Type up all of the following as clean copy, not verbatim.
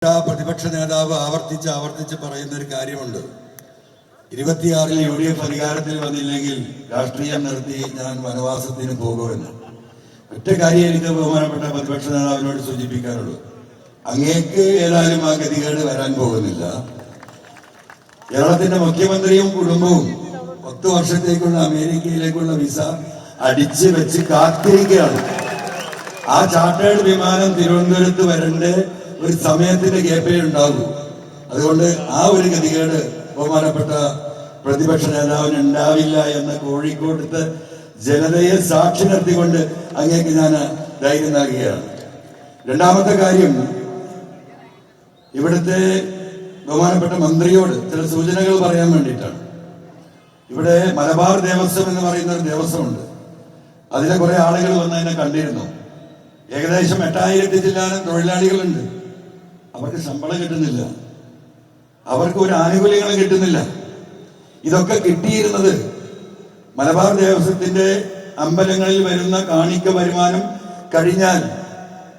പ്രതിപക്ഷ നേതാവ് ആവർത്തിച്ച് പറയുന്ന ഒരു കാര്യമുണ്ട്. 26-ൽ UDF അധികാരത്തിൽ വന്നില്ലെങ്കിൽ രാഷ്ട്രീയം നിർത്തി ഞാൻ വനവാസത്തിന് പോകുമെന്ന്. ഒറ്റ കാര്യം എനിക്ക് ബഹുമാനപ്പെട്ട പ്രതിപക്ഷ നേതാവിനോട് സൂചിപ്പിക്കാനുള്ളൂ. അങ്ങേക്ക് ഏതായാലും ആ ഗതികേട് വരാൻ പോകുന്നില്ല. കേരളത്തിന്റെ മുഖ്യമന്ത്രിയും കുടുംബവും 10 വർഷത്തേക്കുള്ള അമേരിക്കയിലേക്കുള്ള വിസ അടിച്ചു വെച്ച് കാത്തിരിക്കുകയാണ്. ആ ചാർട്ടേഡ് വിമാനം തിരുവനന്തപുരത്ത് വരേണ്ട ഒരു സമയത്തിന്റെ ഗ്യാപ്പേ ഉണ്ടാകൂ. അതുകൊണ്ട് ആ ഒരു ഗതികേട് ബഹുമാനപ്പെട്ട പ്രതിപക്ഷ നേതാവിന് ഉണ്ടാവില്ല എന്ന് കോഴിക്കോട്ടത്തെ ജനതയെ സാക്ഷി നിർത്തിക്കൊണ്ട് അങ്ങേക്ക് ഞാൻ ധൈര്യം നൽകുകയാണ്. രണ്ടാമത്തെ കാര്യം, ഇവിടുത്തെ ബഹുമാനപ്പെട്ട മന്ത്രിയോട് ചില സൂചനകൾ പറയാൻ വേണ്ടിയിട്ടാണ്. ഇവിടെ മലബാർ ദേവസ്വം എന്ന് പറയുന്ന ഒരു ദേവസ്വമുണ്ട്. അതിലെ കുറെ ആളുകൾ വന്ന് എന്നെ കണ്ടിരുന്നു. ഏകദേശം 8000 ചില്ലാനം തൊഴിലാളികളുണ്ട്. അവർക്ക് ശമ്പളം കിട്ടുന്നില്ല, അവർക്ക് ഒരു ആനുകൂല്യങ്ങളും കിട്ടുന്നില്ല. ഇതൊക്കെ കിട്ടിയിരുന്നത് മലബാർ ദേവസ്വത്തിന്റെ അമ്പലങ്ങളിൽ വരുന്ന കാണിക്ക വരുമാനം കഴിഞ്ഞാൽ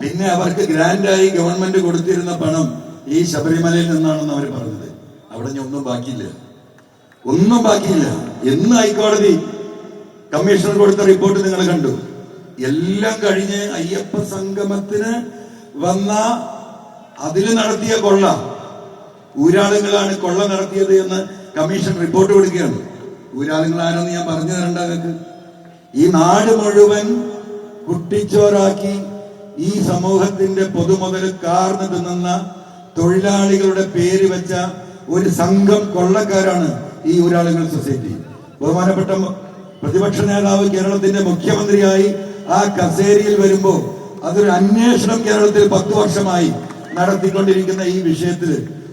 പിന്നെ അവർക്ക് ഗ്രാൻഡായി ഗവൺമെന്റ് കൊടുത്തിരുന്ന പണം ഈ ശബരിമലയിൽ നിന്നാണെന്ന് അവർ പറഞ്ഞത്. അവിടെ ഒന്നും ബാക്കിയില്ല, ഒന്നും ബാക്കിയില്ല. എന്ന് ഹൈക്കോടതി കമ്മീഷണർ കൊടുത്ത റിപ്പോർട്ട് നിങ്ങൾ കണ്ടു. എല്ലാം കഴിഞ്ഞ് അയ്യപ്പ സംഗമത്തിന് വന്ന അതിൽ നടത്തിയ കൊള്ള, ഊരാളുകളാണ് കൊള്ള നടത്തിയത് എന്ന് കമ്മീഷൻ റിപ്പോർട്ട് കൊടുക്കുകയാണ്. ഊരാളുകളാണെന്ന് ഞാൻ പറഞ്ഞു തരണ്ട നിങ്ങൾക്ക്. ഈ നാട് മുഴുവൻ കുട്ടിച്ചോറാക്കി ഈ സമൂഹത്തിന്റെ പൊതുമുതൽ കാർന്ന് തിന്നുന്ന തൊഴിലാളികളുടെ പേര് വെച്ച ഒരു സംഘം കൊള്ളക്കാരാണ് ഈ ഊരാളുകൾ സൊസൈറ്റി. ബഹുമാനപ്പെട്ട പ്രതിപക്ഷ നേതാവ് കേരളത്തിന്റെ മുഖ്യമന്ത്രിയായി ആ കസേരയിൽ വരുമ്പോ അതൊരു അന്വേഷണം കേരളത്തിൽ 10 വർഷമായി നടത്തിക്കൊണ്ടിരിക്കുന്ന ഈ വിഷയത്തിൽ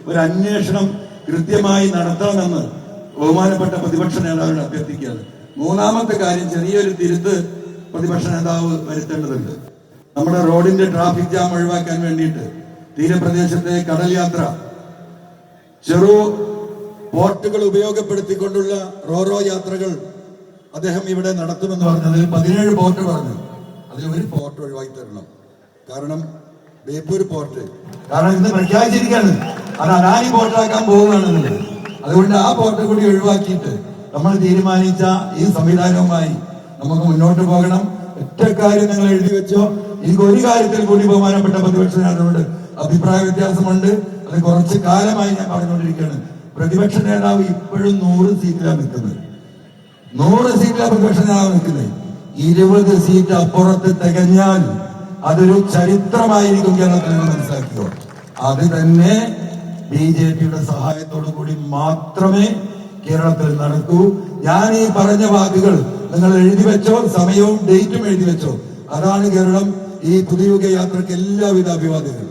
ഒരു അന്വേഷണം കൃത്യമായി നടത്തണമെന്ന് ബഹുമാനപ്പെട്ട പ്രതിപക്ഷ നേതാവിനെ അഭ്യർത്ഥിക്കുകയാണ്. മൂന്നാമത്തെ കാര്യം, ചെറിയൊരു തിരുത്ത് പ്രതിപക്ഷ നേതാവ് വരുത്തേണ്ടതുണ്ട്. നമ്മുടെ റോഡിന്റെ ട്രാഫിക് ജാം ഒഴിവാക്കാൻ വേണ്ടിയിട്ട് തീരപ്രദേശത്തെ കടൽ യാത്ര ചെറു പോർട്ടുകൾ ഉപയോഗപ്പെടുത്തിക്കൊണ്ടുള്ള റോറോ യാത്രകൾ അദ്ദേഹം ഇവിടെ നടത്തുമെന്ന് പറഞ്ഞത് 17 പോർട്ട് പറഞ്ഞു. അതിൽ ഒരു പോർട്ട് ഒഴിവാക്കി തരണം. കാരണം ബേപ്പൂർ പോർട്ട് ഇന്ന് പ്രഖ്യാപിച്ചിരിക്കുകയാണ് അത് അദാനി പോർട്ടാക്കാൻ പോവുകയാണെന്നുള്ളത്. അതുകൊണ്ട് ആ പോർട്ട് കൂടി ഒഴിവാക്കിയിട്ട് നമ്മൾ തീരുമാനിച്ച ഈ സംവിധാനവുമായി നമുക്ക് മുന്നോട്ട് പോകണം. ഒറ്റ കാര്യം നിങ്ങൾ എഴുതി വെച്ചോ. എനിക്ക് ഒരു കാര്യത്തിൽ കൂടി ബഹുമാനപ്പെട്ട പ്രതിപക്ഷ നേതാവിനോട് അഭിപ്രായ വ്യത്യാസമുണ്ട്. അത് കുറച്ച് കാലമായി ഞാൻ പറഞ്ഞുകൊണ്ടിരിക്കുകയാണ്. പ്രതിപക്ഷ നേതാവ് ഇപ്പോഴും 100 സീറ്റിലാണ് നിൽക്കുന്നത്. 100 സീറ്റിലാണ് പ്രതിപക്ഷ നേതാവ് നിൽക്കുന്നത്. 20 സീറ്റ് അപ്പുറത്ത് തികഞ്ഞാൽ അതൊരു ചരിത്രമായിരിക്കും കേരളത്തിൽ നിന്ന് മനസ്സിലാക്കിയോ. അത് തന്നെ BJPയുടെ സഹായത്തോടു കൂടി മാത്രമേ കേരളത്തിൽ നടക്കൂ. ഞാൻ ഈ പറഞ്ഞ വാക്കുകൾ നിങ്ങൾ എഴുതി വെച്ചോ, സമയവും ഡേറ്റും എഴുതി വെച്ചോ. അതാണ് കേരളം. ഈ പുതുയുഗ യാത്രയ്ക്ക് എല്ലാവിധ അഭിവാദ്യങ്ങളും.